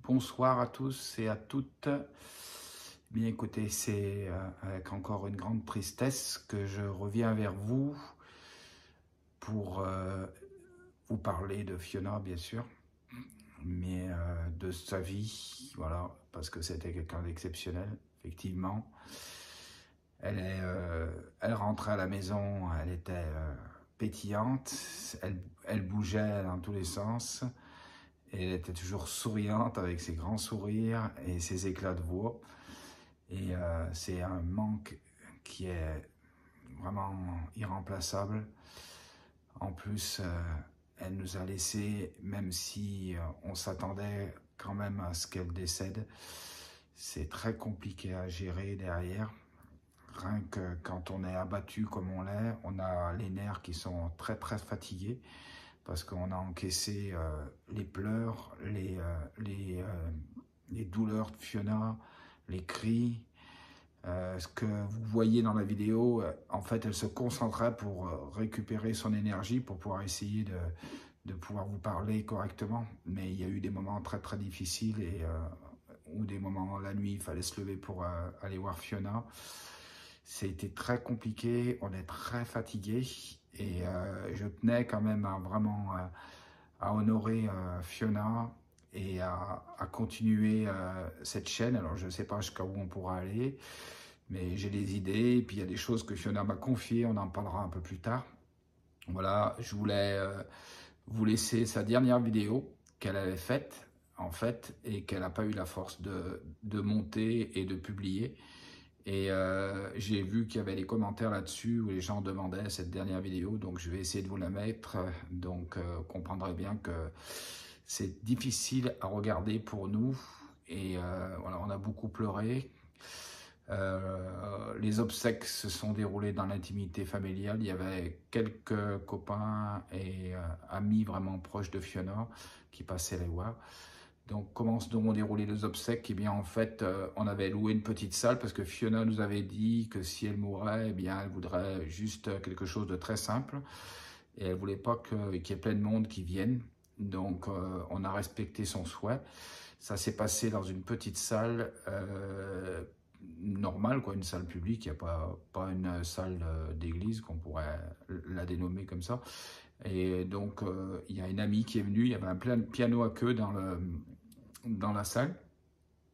Bonsoir à tous et à toutes. Bien écoutez, c'est avec encore une grande tristesse que je reviens vers vous pour vous parler de Fiona, bien sûr, mais de sa vie, voilà, parce que c'était quelqu'un d'exceptionnel, effectivement. Elle rentrait à la maison, elle était pétillante, elle bougeait dans tous les sens. Et elle était toujours souriante avec ses grands sourires et ses éclats de voix. Et c'est un manque qui est vraiment irremplaçable. En plus, elle nous a laissé, même si on s'attendait quand même à ce qu'elle décède, c'est très compliqué à gérer derrière. Rien que quand on est abattu comme on l'est, on a les nerfs qui sont très fatigués parce qu'on a encaissé les pleurs, les douleurs de Fiona, les cris. Ce que vous voyez dans la vidéo, en fait, elle se concentrait pour récupérer son énergie, pour pouvoir essayer de pouvoir vous parler correctement. Mais il y a eu des moments très difficiles et ou des moments la nuit, il fallait se lever pour aller voir Fiona. C'était très compliqué, on est très fatigué et je tenais quand même à vraiment à honorer Fiona et à continuer cette chaîne. Alors je ne sais pas jusqu'à où on pourra aller, mais j'ai des idées et puis il y a des choses que Fiona m'a confiées, on en parlera un peu plus tard. Voilà, je voulais vous laisser sa dernière vidéo qu'elle avait faite en fait et qu'elle n'a pas eu la force de monter et de publier. Et j'ai vu qu'il y avait des commentaires là-dessus où les gens demandaient cette dernière vidéo, donc je vais essayer de vous la mettre. Donc vous comprendrez bien que c'est difficile à regarder pour nous. Et voilà, on a beaucoup pleuré. Les obsèques se sont déroulées dans l'intimité familiale. Il y avait quelques copains et amis vraiment proches de Fiona qui passaient les voir. Donc, comment se ont déroulé les obsèques? Eh bien, en fait, on avait loué une petite salle parce que Fiona nous avait dit que si elle mourait, eh bien, elle voudrait juste quelque chose de très simple. Et elle voulait pas qu'il y ait plein de monde qui vienne. Donc, on a respecté son souhait. Ça s'est passé dans une petite salle normale, quoi, une salle publique. Il n'y a pas une salle d'église qu'on pourrait la dénommer comme ça. Et donc, il y a une amie qui est venue. Il y avait un piano à queue dans la salle.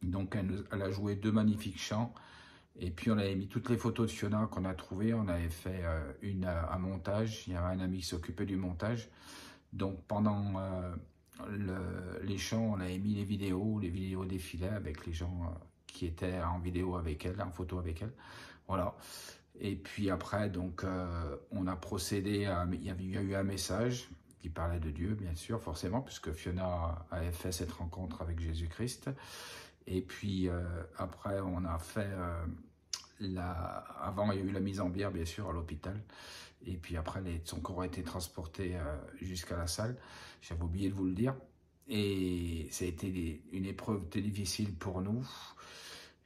Donc elle a joué 2 magnifiques chants et puis on avait mis toutes les photos de Fiona qu'on a trouvées, on avait fait un montage, il y avait un ami qui s'occupait du montage. Donc pendant les chants, on avait mis les vidéos défilaient avec les gens qui étaient en vidéo avec elle, en photo avec elle. Voilà. Et puis après, donc, on a procédé à... Il y a eu un message qui parlait de Dieu, bien sûr, forcément, puisque Fiona avait fait cette rencontre avec Jésus-Christ. Et puis après, on a fait... Avant, il y a eu la mise en bière, bien sûr, à l'hôpital. Et puis après, son corps a été transporté jusqu'à la salle. J'avais oublié de vous le dire. Et ça a été une épreuve très difficile pour nous.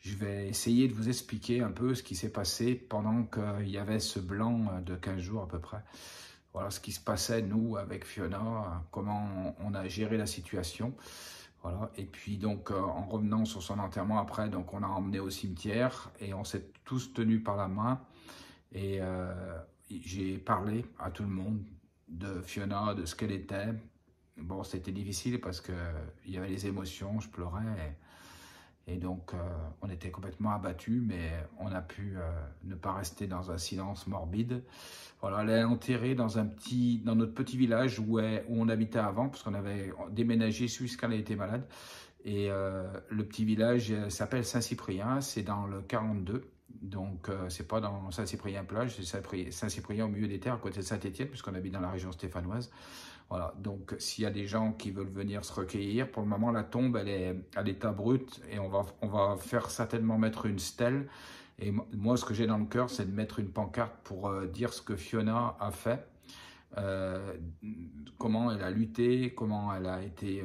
Je vais essayer de vous expliquer un peu ce qui s'est passé pendant qu'il y avait ce blanc de 15 jours à peu près. Voilà ce qui se passait, nous, avec Fiona, comment on a géré la situation. Voilà. Et puis donc, en revenant sur son enterrement après, donc on a emmené au cimetière et on s'est tous tenus par la main. Et j'ai parlé à tout le monde de Fiona, de ce qu'elle était. Bon, c'était difficile parce qu'il y avait les émotions, je pleurais. Et donc, on était complètement abattus, mais on a pu ne pas rester dans un silence morbide. Voilà, elle est enterrée dans notre petit village où on habitait avant, parce qu'on avait déménagé jusqu'à elle était malade. Et le petit village s'appelle Saint-Cyprien, c'est dans le 42. Donc, c'est pas dans Saint-Cyprien-Plage, c'est Saint-Cyprien au milieu des terres, à côté de Saint-Étienne, puisqu'on habite dans la région stéphanoise. Voilà, donc s'il y a des gens qui veulent venir se recueillir, pour le moment la tombe elle est à l'état brut et on va faire certainement mettre une stèle. Et moi ce que j'ai dans le cœur c'est de mettre une pancarte pour dire ce que Fiona a fait, comment elle a lutté, comment elle a été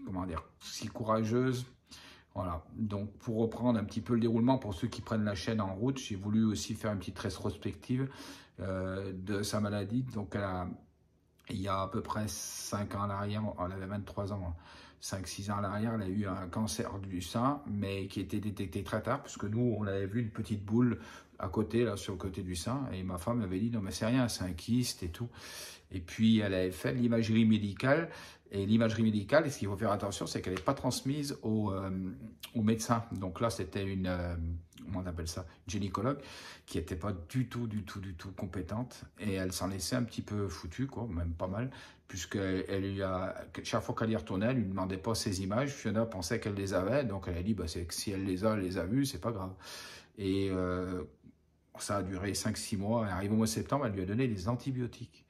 comment dire, si courageuse. Voilà, donc pour reprendre un petit peu le déroulement, pour ceux qui prennent la chaîne en route, j'ai voulu aussi faire une petite rétrospective de sa maladie. Donc il y a à peu près 5 ans à l'arrière, elle avait 23 ans, 5-6 ans à l'arrière, elle a eu un cancer du sein, mais qui était détecté très tard, puisque nous, on avait vu une petite boule à côté, là, sur le côté du sein, et ma femme avait dit, non mais c'est rien, c'est un kyste et tout. Et puis, elle avait fait l'imagerie médicale, et l'imagerie médicale, et ce qu'il faut faire attention, c'est qu'elle n'est pas transmise au médecin. Donc là, c'était une, comment on appelle ça, une gynécologue, qui n'était pas du tout compétente, et elle s'en laissait un petit peu foutue, quoi, même pas mal, chaque fois qu'elle y retournait, elle ne lui demandait pas ses images. Fiona pensait qu'elle les avait, donc elle a dit, bah, c'est que si elle les a vues, c'est pas grave. Et ça a duré 5-6 mois, et arrivé au mois de septembre, elle lui a donné des antibiotiques.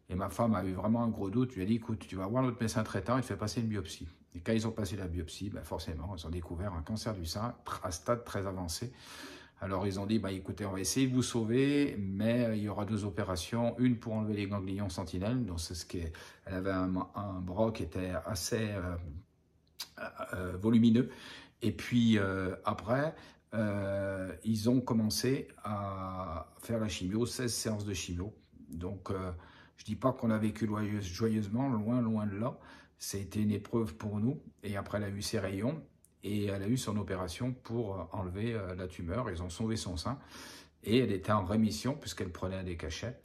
Et ma femme a eu vraiment un gros doute. Je lui a dit, écoute, tu vas voir notre médecin traitant, il te fait passer une biopsie. Et quand ils ont passé la biopsie, ben forcément, ils ont découvert un cancer du sein à stade très avancé. Alors ils ont dit, bah, écoutez, on va essayer de vous sauver, mais il y aura 2 opérations. Une pour enlever les ganglions sentinelles. Donc c'est elle avait un bras qui était assez volumineux. Et puis après, ils ont commencé à faire la chimio, 16 séances de chimio. Donc je ne dis pas qu'on a vécu joyeusement, loin de là. C'était une épreuve pour nous. Et après, elle a eu ses rayons et elle a eu son opération pour enlever la tumeur. Ils ont sauvé son sein et elle était en rémission puisqu'elle prenait des cachets.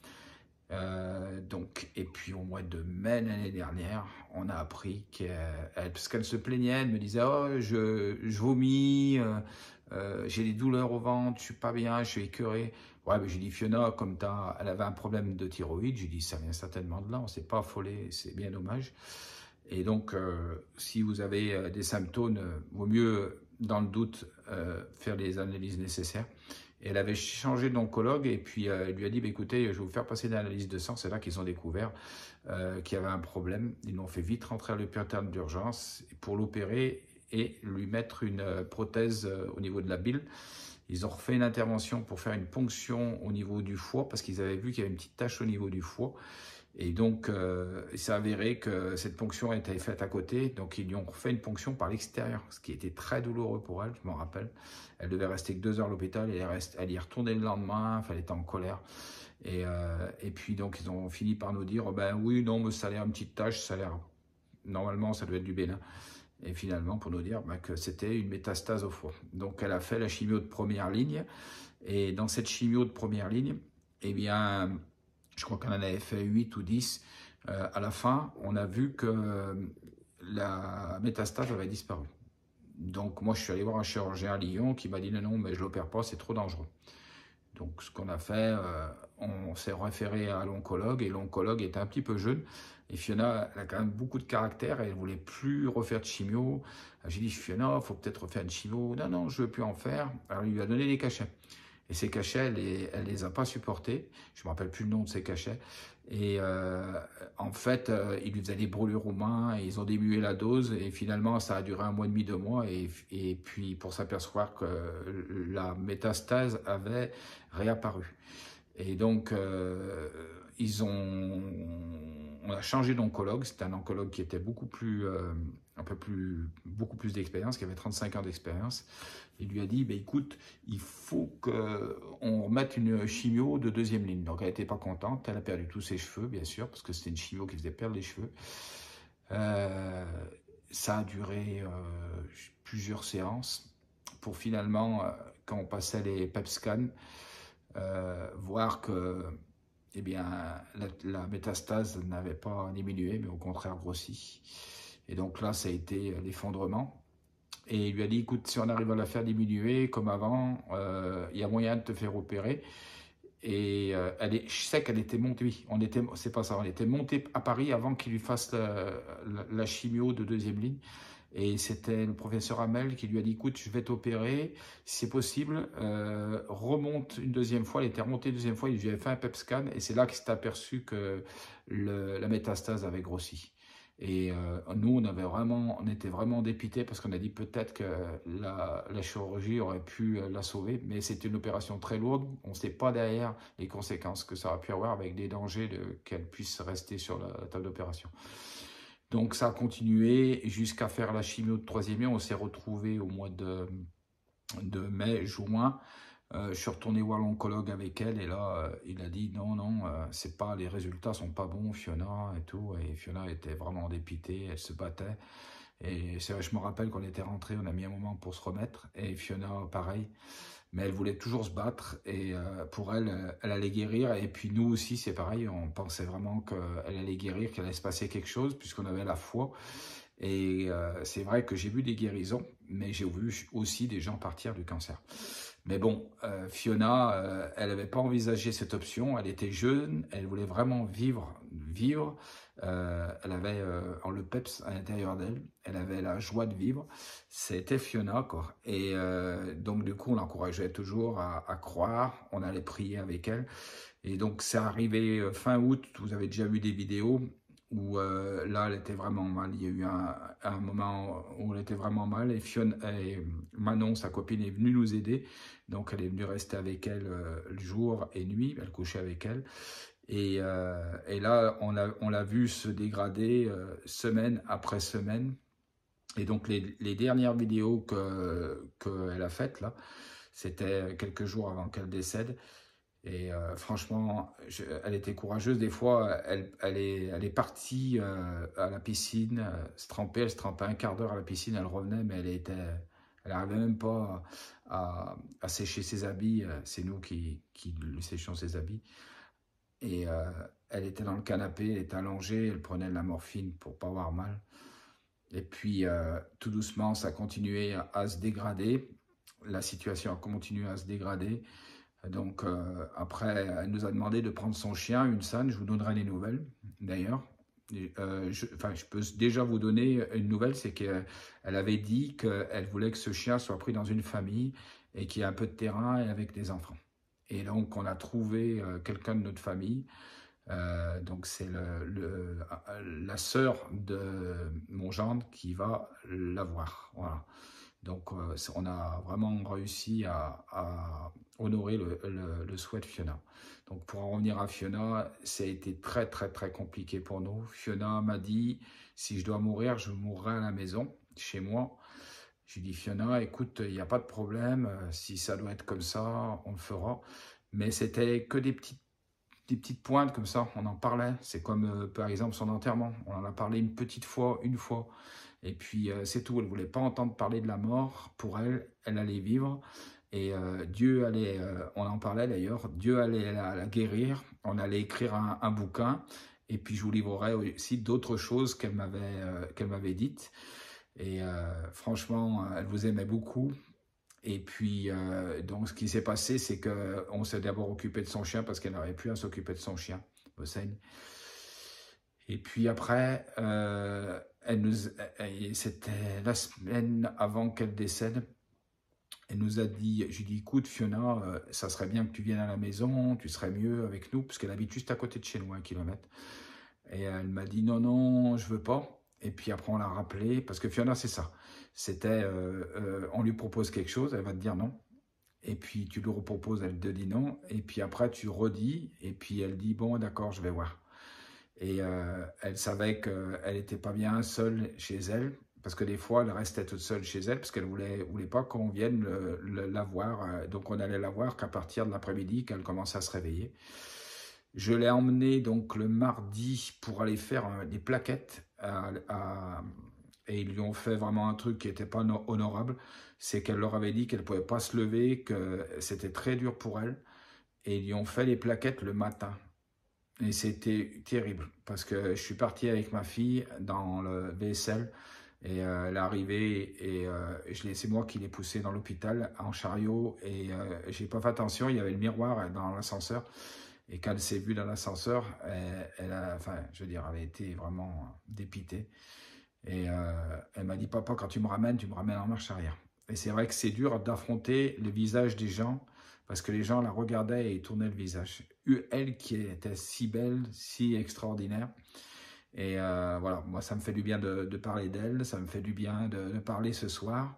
Et puis au mois de mai l'année dernière, on a appris parce qu'elle se plaignait, elle me disait, oh, je vomis, j'ai des douleurs au ventre, je suis pas bien, je suis écœuré. Ouais, mais j'ai dit, Fiona, elle avait un problème de thyroïde, j'ai dit, ça vient certainement de là, on s'est pas affolé, c'est bien dommage. Et donc, si vous avez des symptômes, vaut mieux, dans le doute, faire les analyses nécessaires. Et elle avait changé d'oncologue et puis elle lui a dit, bah, écoutez, je vais vous faire passer des analyses de sang. C'est là qu'ils ont découvert qu'il y avait un problème. Ils l'ont fait vite rentrer à l'hôpital d'urgence pour l'opérer et lui mettre une prothèse au niveau de la bile. Ils ont refait une intervention pour faire une ponction au niveau du foie parce qu'ils avaient vu qu'il y avait une petite tache au niveau du foie. Et donc, il s'est avéré que cette ponction était faite à côté. Donc, ils lui ont refait une ponction par l'extérieur, ce qui était très douloureux pour elle, je m'en rappelle. Elle devait rester que 2 heures à l'hôpital et elle y est retournée le lendemain. Enfin, elle était en colère. Et puis, donc, ils ont fini par nous dire, ben oui, non, mais ça a l'air une petite tache, ça a l'air... Normalement, ça doit être du bénin. Et finalement, pour nous dire que c'était une métastase au foie. Donc, elle a fait la chimio de première ligne. Et dans cette chimio de première ligne, eh bien... Je crois qu'on en avait fait 8 ou 10. À la fin, on a vu que la métastase avait disparu. Donc moi, je suis allé voir un chirurgien à Lyon qui m'a dit non, mais je ne l'opère pas, c'est trop dangereux. Donc ce qu'on a fait, on s'est référé à l'oncologue et l'oncologue était un petit peu jeune. Et Fiona, elle a quand même beaucoup de caractère et elle ne voulait plus refaire de chimio. J'ai dit, Fiona, il faut peut-être refaire une chimio. Non, non, je ne veux plus en faire. Alors il lui a donné des cachets. Et ces cachets, elle les a pas supportés. Je ne me rappelle plus le nom de ces cachets. Et en fait, ils lui faisaient des brûlures aux mains et ils ont diminué la dose. Et finalement, ça a duré 1 mois et demi, 2 mois. Et puis, pour s'apercevoir que la métastase avait réapparu. Et donc, on a changé d'oncologue. C'était un oncologue qui était beaucoup plus d'expérience, qui avait 35 ans d'expérience. Il lui a dit, bah, écoute, il faut qu'on remette une chimio de 2e ligne. Donc elle n'était pas contente, elle a perdu tous ses cheveux, bien sûr, parce que c'était une chimio qui faisait perdre les cheveux. Ça a duré plusieurs séances pour finalement, quand on passait les PET scans, voir que eh bien, la métastase n'avait pas diminué, mais au contraire grossi. Et donc là, ça a été l'effondrement. Et il lui a dit, écoute, si on arrive à la faire diminuer comme avant, il y a moyen de te faire opérer. Et je sais qu'elle était montée, oui, c'est pas ça, on était monté à Paris avant qu'il lui fasse la chimio de 2e ligne. Et c'était le professeur Hamel qui lui a dit, écoute, je vais t'opérer, si c'est possible, remonte une 2e fois. Elle était remontée une 2e fois, il lui avait fait un PET scan, et c'est là qu'il s'est aperçu que la métastase avait grossi. Et nous, on était vraiment dépités parce qu'on a dit peut-être que la chirurgie aurait pu la sauver, mais c'était une opération très lourde. On ne sait pas derrière les conséquences que ça aurait pu avoir avec des dangers qu'elle puisse rester sur la table d'opération. Donc ça a continué jusqu'à faire la chimio de 3e ligne. On s'est retrouvés au mois de mai, juin. Je suis retourné voir l'oncologue avec elle et là, il a dit non, non, c'est pas, les résultats sont pas bons, Fiona et tout. Et Fiona était vraiment dépitée, elle se battait. Et c'est vrai, je me rappelle qu'on était rentré, on a mis un moment pour se remettre. Et Fiona, pareil. Mais elle voulait toujours se battre et pour elle, elle allait guérir. Et puis nous aussi, c'est pareil, on pensait vraiment qu'elle allait guérir, qu'elle allait se passer quelque chose puisqu'on avait la foi. Et c'est vrai que j'ai vu des guérisons, mais j'ai vu aussi des gens partir du cancer. Mais bon, Fiona, elle n'avait pas envisagé cette option, elle était jeune, elle voulait vraiment vivre. Elle avait le peps à l'intérieur d'elle, elle avait la joie de vivre, c'était Fiona, quoi. Et donc du coup, on l'encourageait toujours à croire, on allait prier avec elle. Et donc c'est arrivé fin août, vous avez déjà vu des vidéos, où là, elle était vraiment mal. Il y a eu un moment où elle était vraiment mal et Manon, sa copine, est venue nous aider. Donc, elle est venue rester avec elle jour et nuit. Elle couchait avec elle. Et là, on l'a vu se dégrader semaine après semaine. Et donc, les dernières vidéos qu'elle a faites, là, c'était quelques jours avant qu'elle décède. Et franchement, elle était courageuse. Des fois, elle est partie à la piscine, elle se trempait un quart d'heure à la piscine, elle revenait, mais elle n'arrivait même pas à sécher ses habits. C'est nous qui lui séchons ses habits. Et elle était dans le canapé, elle était allongée, elle prenait de la morphine pour pas avoir mal. Et puis, tout doucement, ça a continué à se dégrader. La situation a continué à se dégrader. Donc après, elle nous a demandé de prendre son chien, une San, je vous donnerai les nouvelles d'ailleurs. Je peux déjà vous donner une nouvelle, c'est qu'elle avait dit qu'elle voulait que ce chien soit pris dans une famille et qu'il y ait un peu de terrain et avec des enfants. Et donc on a trouvé quelqu'un de notre famille, donc c'est la sœur de mon gendre qui va l'avoir, voilà. Donc, on a vraiment réussi à honorer le souhait de Fiona. Donc, pour en revenir à Fiona, ça a été très, très, très compliqué pour nous. Fiona m'a dit, si je dois mourir, je mourrai à la maison, chez moi. J'ai dit, Fiona, écoute, il n'y a pas de problème. Si ça doit être comme ça, on le fera. Mais c'était que des petites pointes comme ça, on en parlait. C'est comme, par exemple, son enterrement. On en a parlé une petite fois, une fois. Et puis, c'est tout. Elle ne voulait pas entendre parler de la mort. Pour elle, elle allait vivre. Et Dieu allait, on en parlait d'ailleurs, Dieu allait la guérir. On allait écrire un bouquin. Et puis, je vous livrerai aussi d'autres choses qu'elle m'avait dites. Et franchement, elle vous aimait beaucoup. Et puis, donc, ce qui s'est passé, c'est qu'on s'est d'abord occupé de son chien parce qu'elle n'avait plus à s'occuper de son chien, Bossaigne. Et puis après, c'était la semaine avant qu'elle décède, elle nous a dit, je lui ai dit, écoute Fiona, ça serait bien que tu viennes à la maison, tu serais mieux avec nous, parce qu'elle habite juste à côté de chez nous, 1 kilomètre. Et elle m'a dit, non, non, je veux pas. Et puis après, on l'a rappelé, parce que Fiona, c'est ça. C'était, on lui propose quelque chose, elle va te dire non. Et puis tu lui reproposes, elle te dit non. Et puis après, tu redis, et puis elle dit, bon, d'accord, je vais voir. Et elle savait qu'elle n'était pas bien seule chez elle, parce que des fois, elle restait toute seule chez elle, parce qu'elle voulait pas qu'on vienne la voir. Donc on allait la voir qu'à partir de l'après-midi, qu'elle commençait à se réveiller. Je l'ai emmenée donc le mardi pour aller faire des plaquettes et ils lui ont fait vraiment un truc qui n'était pas honorable. C'est qu'elle leur avait dit qu'elle ne pouvait pas se lever, que c'était très dur pour elle. Et ils lui ont fait les plaquettes le matin. Et c'était terrible parce que je suis parti avec ma fille dans le VSL et elle est arrivée et c'est moi qui l'ai poussée dans l'hôpital en chariot et j'ai pas fait attention, il y avait le miroir dans l'ascenseur et quand elle s'est vue dans l'ascenseur, elle a été vraiment dépitée et elle m'a dit papa quand tu me ramènes en marche arrière. Et c'est vrai que c'est dur d'affronter le visage des gens parce que les gens la regardaient et tournaient le visage. Elle qui était si belle, si extraordinaire. Et voilà, moi ça me fait du bien de parler d'elle, ça me fait du bien de parler ce soir.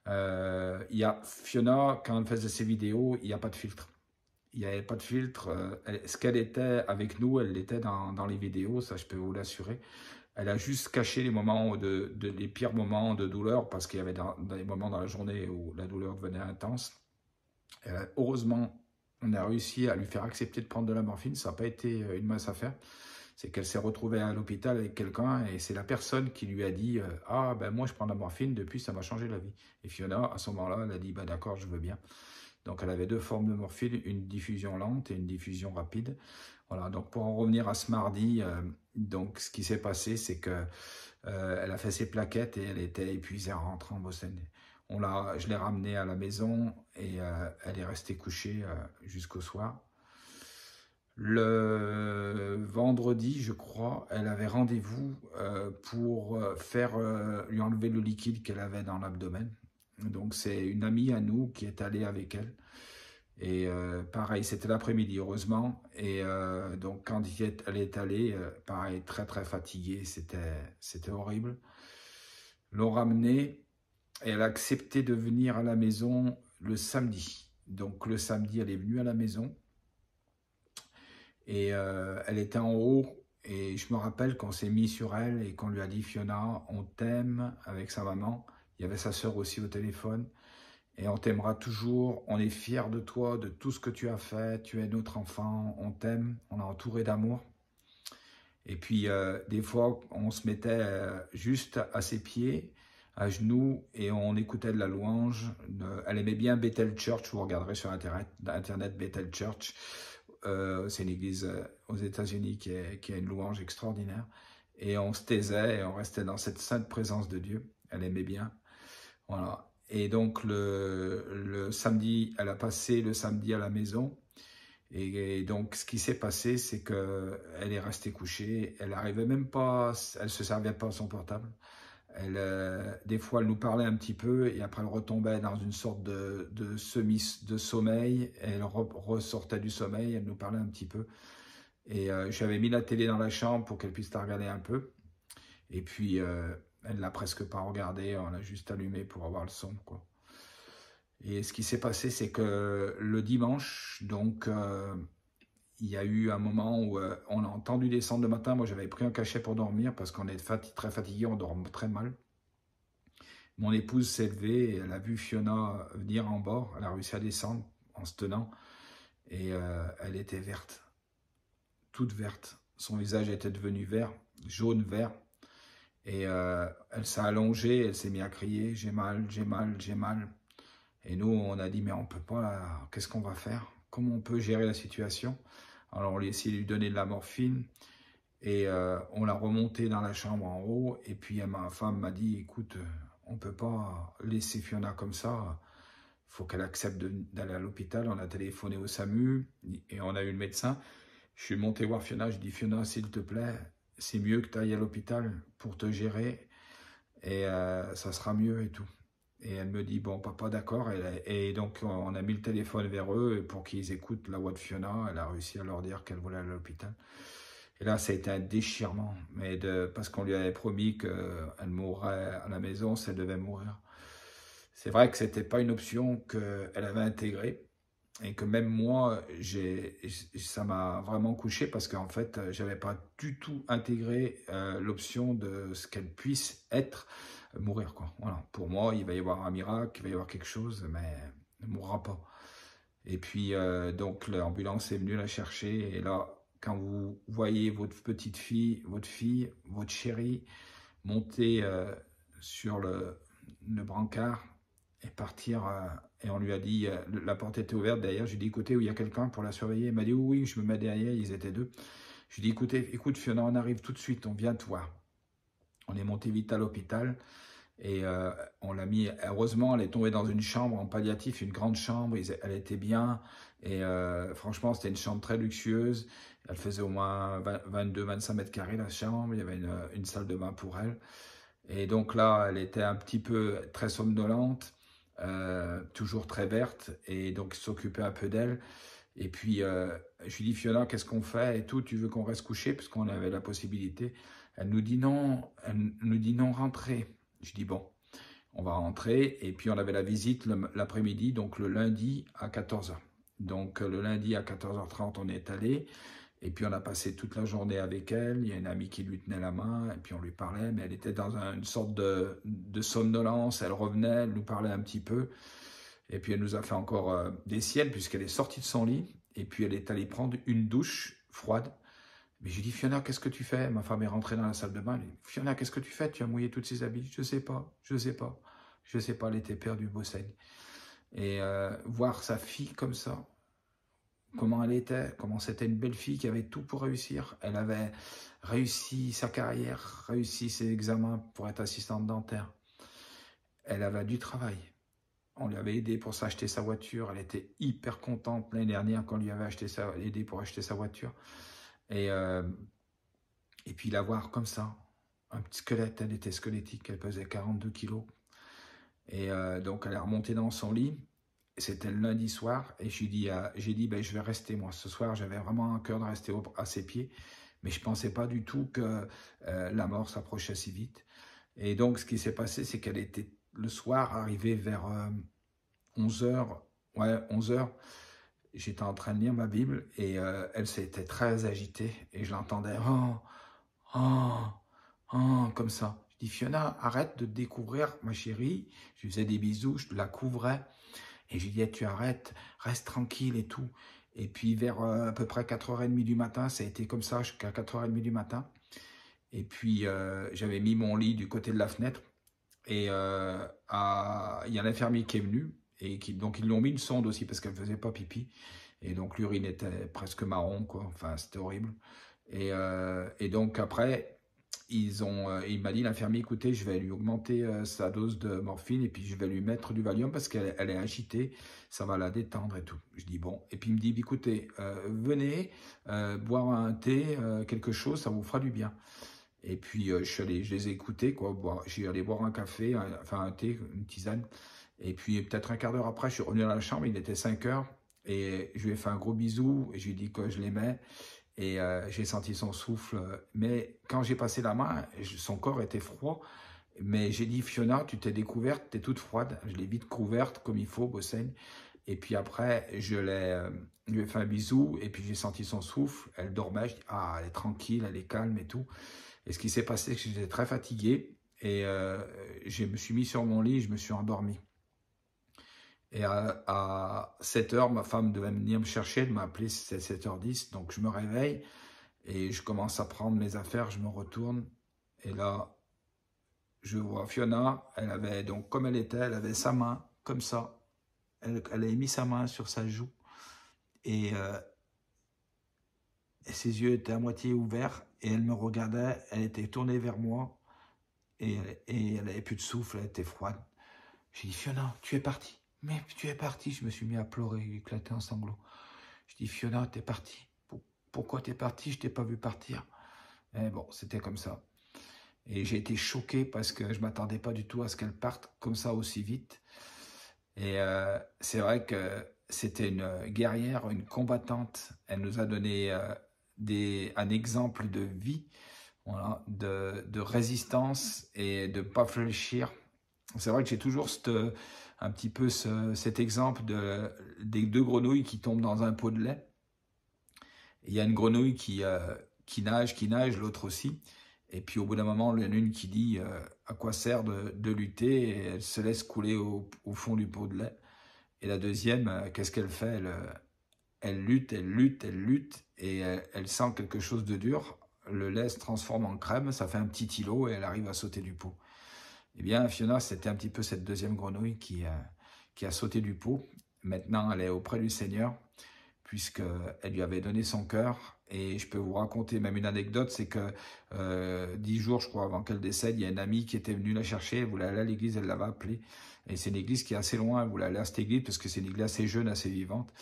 Il y a Fiona, quand elle faisait ses vidéos, il n'y a pas de filtre. Il n'y avait pas de filtre. Ce qu'elle était avec nous, elle l'était dans les vidéos, ça je peux vous l'assurer. Elle a juste caché les moments les pires moments de douleur parce qu'il y avait des moments dans la journée où la douleur devenait intense. Heureusement, on a réussi à lui faire accepter de prendre de la morphine. Ça n'a pas été une mince affaire. C'est qu'elle s'est retrouvée à l'hôpital avec quelqu'un et c'est la personne qui lui a dit ah ben moi je prends de la morphine, depuis ça m'a changé la vie. Et Fiona, à ce moment-là, elle a dit bah d'accord, je veux bien. Donc elle avait deux formes de morphine, une diffusion lente et une diffusion rapide. Voilà, donc pour en revenir à ce mardi, donc ce qui s'est passé, c'est que elle a fait ses plaquettes et elle était épuisée en rentrant en Boston. Je l'ai ramenée à la maison et elle est restée couchée jusqu'au soir. Le vendredi, je crois, elle avait rendez-vous pour lui enlever le liquide qu'elle avait dans l'abdomen. Donc c'est une amie à nous qui est allée avec elle. Et pareil, c'était l'après-midi, heureusement. Et donc quand elle est allée, pareil, très très fatiguée, c'était horrible. L'ont ramenée et elle a accepté de venir à la maison le samedi. Donc le samedi, elle est venue à la maison. Et elle était en haut et je me rappelle qu'on s'est mis sur elle et qu'on lui a dit « Fiona, on t'aime » avec sa maman. Il y avait sa sœur aussi au téléphone. Et on t'aimera toujours, on est fiers de toi, de tout ce que tu as fait. Tu es notre enfant, on t'aime, on est entouré d'amour. Et puis des fois, on se mettait juste à ses pieds, à genoux, et on écoutait de la louange. Elle aimait bien Bethel Church, vous regarderez sur Internet Bethel Church. C'est une église aux États-Unis qui a une louange extraordinaire. Et on se taisait et on restait dans cette sainte présence de Dieu. Elle aimait bien. Voilà. Et donc le samedi, elle a passé le samedi à la maison. Et donc ce qui s'est passé, c'est qu'elle est restée couchée. Elle n'arrivait même pas, elle se servait pas de son portable. Des fois, elle nous parlait un petit peu et après, elle retombait dans une sorte de sommeil. Elle ressortait du sommeil, elle nous parlait un petit peu. Et j'avais mis la télé dans la chambre pour qu'elle puisse la regarder un peu. Et puis, elle ne l'a presque pas regardé, on l'a juste allumé pour avoir le son, quoi. Et ce qui s'est passé, c'est que le dimanche, donc, il y a eu un moment où on a entendu descendre le matin. Moi, j'avais pris un cachet pour dormir parce qu'on est très fatigué, on dort très mal. Mon épouse s'est levée et elle a vu Fiona venir en bord. Elle a réussi à descendre en se tenant et elle était verte, toute verte. Son visage était devenu vert, jaune, vert. Et elle s'est allongée, elle s'est mise à crier « j'ai mal, j'ai mal, j'ai mal ». Et nous, on a dit « mais on peut pas, qu'est-ce qu'on va faire? Comment on peut gérer la situation ?» Alors on a essayé de lui donner de la morphine et on l'a remontée dans la chambre en haut. Et puis ma femme m'a dit « écoute, on peut pas laisser Fiona comme ça, il faut qu'elle accepte d'aller à l'hôpital ». On a téléphoné au SAMU et on a eu le médecin. Je suis monté voir Fiona, je dis « Fiona, s'il te plaît, c'est mieux que tu ailles à l'hôpital pour te gérer et ça sera mieux et tout ». Et elle me dit, bon, papa, d'accord. Et donc, on a mis le téléphone vers eux pour qu'ils écoutent la voix de Fiona. Elle a réussi à leur dire qu'elle voulait aller à l'hôpital. Et là, ça a été un déchirement. Parce qu'on lui avait promis qu'elle mourrait à la maison si elle devait mourir. C'est vrai que ce n'était pas une option qu'elle avait intégrée. Et que même moi, ça m'a vraiment couché parce qu'en fait, je n'avais pas du tout intégré l'option de ce qu'elle puisse être, mourir, quoi. Voilà. Pour moi, il va y avoir un miracle, il va y avoir quelque chose, mais elle ne mourra pas. Et puis, donc, l'ambulance est venue la chercher. Et là, quand vous voyez votre petite fille, votre chérie, monter sur le brancard et partir, et on lui a dit, la porte était ouverte derrière, je lui ai dit, écoutez, où il y a quelqu'un pour la surveiller? Il m'a dit, oui, oui, je me mets derrière, ils étaient deux. Je lui ai dit, écoute Fiona, on arrive tout de suite, on vient te voir. On est monté vite à l'hôpital et on l'a mis, heureusement, elle est tombée dans une chambre en palliatif, une grande chambre, elle était bien et franchement, c'était une chambre très luxueuse. Elle faisait au moins 22-25 mètres carrés la chambre, il y avait une salle de bain pour elle. Et donc là, elle était un petit peu très somnolente, toujours très verte, et donc il s'occupait un peu d'elle. Et puis, je lui dis, Fiona, qu'est-ce qu'on fait et tout, tu veux qu'on reste couché, puisqu'on avait la possibilité. Elle nous dit non, rentrez. Je dis, bon, on va rentrer. Et puis, on avait la visite l'après-midi, donc le lundi à 14 h. Donc, le lundi à 14h30, on est allé. Et puis, on a passé toute la journée avec elle. Il y a une amie qui lui tenait la main. Et puis, on lui parlait. Mais elle était dans une sorte de somnolence. Elle revenait, elle nous parlait un petit peu. Et puis elle nous a fait encore des siennes puisqu'elle est sortie de son lit. Et puis elle est allée prendre une douche froide. Mais j'ai dit, Fiona, qu'est-ce que tu fais? Ma femme est rentrée dans la salle de bain. Elle dit, Fiona, qu'est-ce que tu fais? Tu as mouillé tous ses habits. Je sais pas, je sais pas. Je sais pas, elle était perdue, Bossaigne. Et voir sa fille comme ça, comment elle était, comment c'était une belle fille qui avait tout pour réussir. Elle avait réussi sa carrière, réussi ses examens pour être assistante dentaire. Elle avait du travail. On lui avait aidé pour s'acheter sa voiture. Elle était hyper contente l'année dernière quand on lui avait aidé pour acheter sa voiture. Et puis la voir comme ça, un petit squelette, elle était squelettique, elle pesait 42 kilos. Et donc elle est remontée dans son lit. C'était le lundi soir et j'ai dit, ben, je vais rester moi. Ce soir, j'avais vraiment un cœur de rester à ses pieds, mais je ne pensais pas du tout que la mort s'approchait si vite. Et donc, ce qui s'est passé, c'est qu'elle était le soir arrivée vers 11h. Ouais, 11h. J'étais en train de lire ma Bible et elle s'était très agitée et je l'entendais comme ça. Je dis, Fiona, arrête de te découvrir, ma chérie. Je lui faisais des bisous, je la couvrais. Et je lui disais, tu arrêtes, reste tranquille et tout. Et puis vers à peu près 4h30 du matin, ça a été comme ça jusqu'à 4h30 du matin. Et puis j'avais mis mon lit du côté de la fenêtre. Et il y a un infirmier qui est venu. Et donc ils lui ont mis une sonde aussi parce qu'elle ne faisait pas pipi. Et donc l'urine était presque marron, quoi. Enfin, c'était horrible. Et donc après, il m'a dit, l'infirmier, écoutez, je vais lui augmenter sa dose de morphine et puis je vais lui mettre du Valium parce qu'elle est agitée, ça va la détendre et tout. Je dis bon, et puis il me dit, écoutez, venez boire un thé, quelque chose, ça vous fera du bien. Et puis je les ai écoutés, quoi. J'ai allé boire un café, un thé, une tisane. Et puis peut-être un quart d'heure après, je suis revenu dans la chambre, il était 5h et je lui ai fait un gros bisou et je lui ai dit que je l'aimais. Et j'ai senti son souffle, mais quand j'ai passé la main, son corps était froid, mais j'ai dit, Fiona, tu t'es découverte, tu es toute froide, je l'ai vite couverte comme il faut, Bossaigne, et puis après, lui ai fait un bisou, et puis j'ai senti son souffle, elle dormait, je dis, ah, elle est tranquille, elle est calme et tout, et ce qui s'est passé, c'est que j'étais très fatigué, et je me suis mis sur mon lit, je me suis endormi. Et à 7h, ma femme devait venir me chercher, elle m'a appelé, c'était 7h10, donc je me réveille et je commence à prendre mes affaires, je me retourne et là, je vois Fiona, elle avait, donc comme elle était, elle avait sa main comme ça, elle avait mis sa main sur sa joue et ses yeux étaient à moitié ouverts et elle me regardait, elle était tournée vers moi et elle n'avait plus de souffle, elle était froide. J'ai dit, Fiona, tu es partie. Mais tu es parti, je me suis mis à pleurer, éclater en sanglots. Je dis, Fiona, t'es parti. Pourquoi t'es parti? Je t'ai pas vu partir. Et bon, c'était comme ça. Et j'ai été choqué parce que je m'attendais pas du tout à ce qu'elle parte comme ça aussi vite. Et c'est vrai que c'était une guerrière, une combattante. Elle nous a donné un exemple de vie, voilà, de résistance et de ne pas fléchir. C'est vrai que j'ai toujours un petit peu cet exemple des deux grenouilles qui tombent dans un pot de lait. Il y a une grenouille qui nage, l'autre aussi. Et puis au bout d'un moment, il y en a une qui dit à quoi sert de lutter, et elle se laisse couler au fond du pot de lait. Et la deuxième, qu'est-ce qu'elle fait? Elle lutte, et elle sent quelque chose de dur. Le lait se transforme en crème, ça fait un petit îlot et elle arrive à sauter du pot. Eh bien, Fiona, c'était un petit peu cette deuxième grenouille qui a sauté du pot. Maintenant, elle est auprès du Seigneur, puisqu'elle lui avait donné son cœur. Et je peux vous raconter même une anecdote, c'est que 10 jours, je crois, avant qu'elle décède, il y a une amie qui était venue la chercher, elle voulait aller à l'église, elle l'avait appelée. Et c'est une église qui est assez loin, elle voulait aller à cette église, parce que c'est une église assez jeune, assez vivante.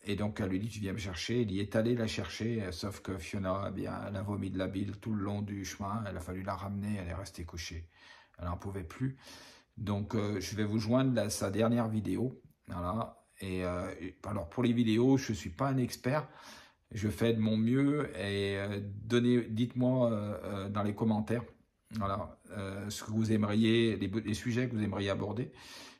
Et donc, elle lui dit, tu viens me chercher. Il y est allé la chercher, sauf que Fiona, eh bien, elle a vomi de la bile tout le long du chemin. Elle a fallu la ramener, elle est restée couchée. Elle n'en pouvait plus. Donc, je vais vous joindre sa dernière vidéo. Voilà. Et alors, pour les vidéos, je ne suis pas un expert. Je fais de mon mieux et dites-moi dans les commentaires, voilà, ce que vous aimeriez, les sujets que vous aimeriez aborder.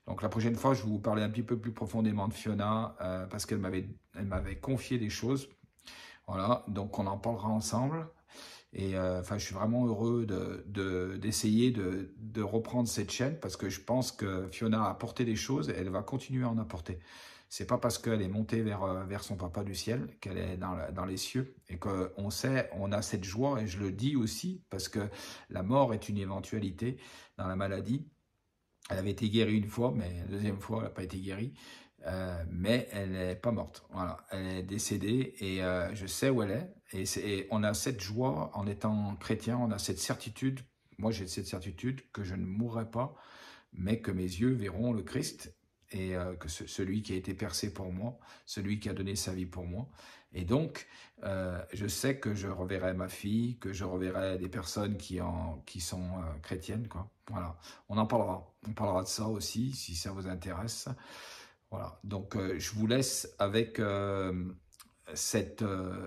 Donc la prochaine fois, je vais vous parler un petit peu plus profondément de Fiona parce qu'elle m'avait confié des choses. Voilà, donc on en parlera ensemble. Et enfin, je suis vraiment heureux d'essayer de reprendre cette chaîne parce que je pense que Fiona a apporté des choses et elle va continuer à en apporter. C'est pas parce qu'elle est montée vers son papa du ciel qu'elle est dans les cieux et qu'on sait, on a cette joie et je le dis aussi parce que la mort est une éventualité dans la maladie. Elle avait été guérie une fois, mais la deuxième fois, elle n'a pas été guérie. Mais elle n'est pas morte. Voilà, elle est décédée et je sais où elle est. Et on a cette joie en étant chrétien, on a cette certitude. Moi, j'ai cette certitude que je ne mourrai pas, mais que mes yeux verront le Christ et que celui qui a été percé pour moi, celui qui a donné sa vie pour moi. Et donc, je sais que je reverrai ma fille, que je reverrai des personnes qui sont chrétiennes, quoi. Voilà, on en parlera. On parlera de ça aussi, si ça vous intéresse. Voilà, donc je vous laisse avec cette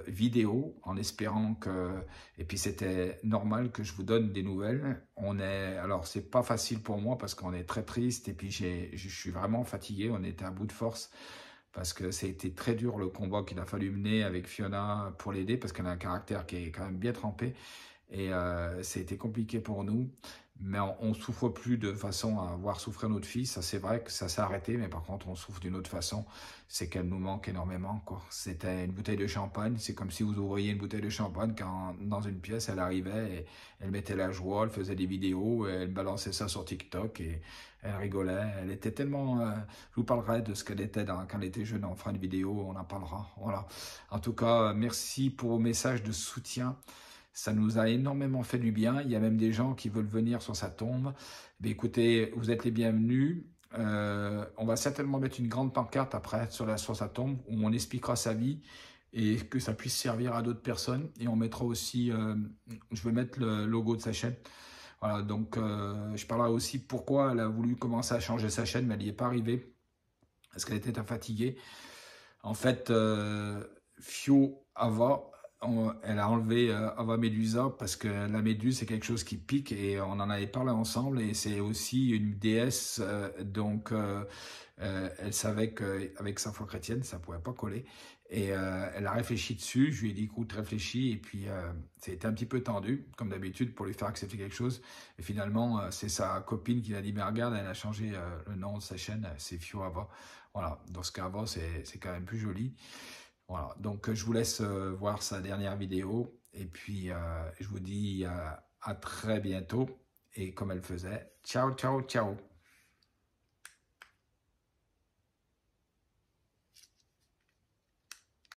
vidéo en espérant que, et puis c'était normal que je vous donne des nouvelles. Alors c'est pas facile pour moi parce qu'on est très triste et puis je suis vraiment fatigué, on était à bout de force parce que ça a été très dur le combat qu'il a fallu mener avec Fiona pour l'aider parce qu'elle a un caractère qui est quand même bien trempé et ça a été compliqué pour nous. Mais on ne souffre plus de façon à voir souffrir notre fille. Ça, c'est vrai que ça s'est arrêté, mais par contre, on souffre d'une autre façon. C'est qu'elle nous manque énormément, quoi. C'était une bouteille de champagne. C'est comme si vous ouvriez une bouteille de champagne quand, dans une pièce, elle arrivait et elle mettait la joie, elle faisait des vidéos, et elle balançait ça sur TikTok et elle rigolait. Elle était tellement... je vous parlerai de ce qu'elle était quand elle était jeune. On fera une vidéo, on en parlera. Voilà. En tout cas, merci pour vos messages de soutien. Ça nous a énormément fait du bien. Il y a même des gens qui veulent venir sur sa tombe. Mais écoutez, vous êtes les bienvenus. On va certainement mettre une grande pancarte après sur sa tombe où on expliquera sa vie et que ça puisse servir à d'autres personnes. Et on mettra aussi, je vais mettre le logo de sa chaîne. Voilà, donc je parlerai aussi pourquoi elle a voulu commencer à changer sa chaîne, mais elle n'y est pas arrivée parce qu'elle était fatiguée. En fait, Fio Ava, elle a enlevé Ava Medusa parce que la méduse c'est quelque chose qui pique et on en avait parlé ensemble et c'est aussi une déesse donc elle savait qu'avec sa foi chrétienne ça pouvait pas coller et elle a réfléchi dessus, je lui ai dit écoute réfléchis et puis c'était un petit peu tendu comme d'habitude pour lui faire accepter quelque chose et finalement c'est sa copine qui l'a dit mais regarde elle a changé le nom de sa chaîne, c'est Fio Ava. Voilà, dans ce cas Ava c'est quand même plus joli. Voilà, donc je vous laisse voir sa dernière vidéo et puis je vous dis à très bientôt et comme elle faisait, ciao, ciao, ciao.